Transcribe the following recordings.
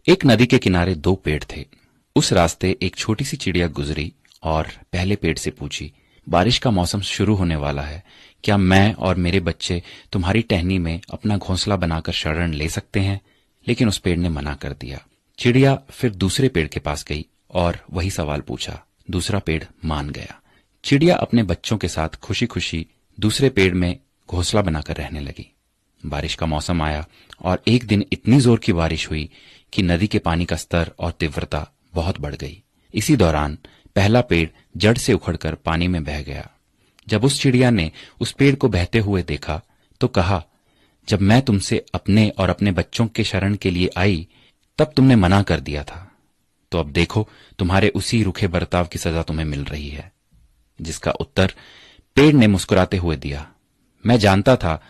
एक नदी के किनारे दो पेड़ थे। उस रास्ते एक छोटी सी चिड़िया गुजरी और पहले पेड़ से पूछी, बारिश का मौसम शुरू होने वाला है, क्या मैं और मेरे बच्चे तुम्हारी टहनी में अपना घोंसला बनाकर शरण ले सकते हैं? लेकिन उस पेड़ ने मना कर दिया। चिड़िया फिर दूसरे पेड़ के पास गई और वही सवाल पूछा। दूसरा पेड़ मान गया। चिड़िया अपने बच्चों के साथ खुशी खुशी दूसरे पेड़ में घोंसला बनाकर रहने लगी। बारिश का मौसम आया और एक दिन इतनी जोर की बारिश हुई कि नदी के पानी का स्तर और तीव्रता बहुत बढ़ गई। इसी दौरान पहला पेड़ जड़ से उखड़कर पानी में बह गया। जब उस चिड़िया ने उस पेड़ को बहते हुए देखा तो कहा, जब मैं तुमसे अपने और अपने बच्चों के शरण के लिए आई तब तुमने मना कर दिया था, तो अब देखो तुम्हारे उसी रूखे बर्ताव की सजा तुम्हें मिल रही है। जिसका उत्तर पेड़ ने मुस्कुराते हुए दिया, मैं जानता था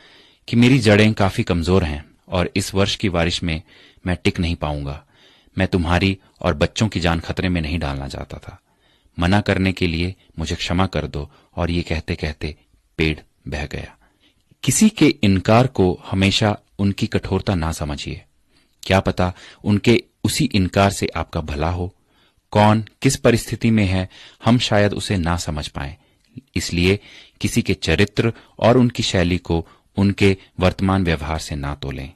कि मेरी जड़ें काफी कमजोर हैं और इस वर्ष की बारिश में मैं टिक नहीं पाऊंगा। मैं तुम्हारी और बच्चों की जान खतरे में नहीं डालना चाहता था। मना करने के लिए मुझे क्षमा कर दो। और ये कहते कहते पेड़ बह गया। किसी के इनकार को हमेशा उनकी कठोरता ना समझिए। क्या पता उनके उसी इनकार से आपका भला हो। कौन किस परिस्थिति में है हम शायद उसे ना समझ पाए, इसलिए किसी के चरित्र और उनकी शैली को उनके वर्तमान व्यवहार से ना तोलें।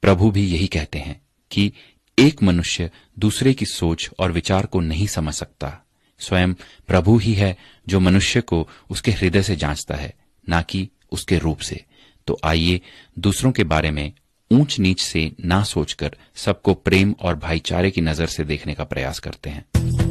प्रभु भी यही कहते हैं कि एक मनुष्य दूसरे की सोच और विचार को नहीं समझ सकता। स्वयं प्रभु ही है जो मनुष्य को उसके हृदय से जांचता है, ना कि उसके रूप से। तो आइए दूसरों के बारे में ऊंच नीच से ना सोचकर सबको प्रेम और भाईचारे की नजर से देखने का प्रयास करते हैं।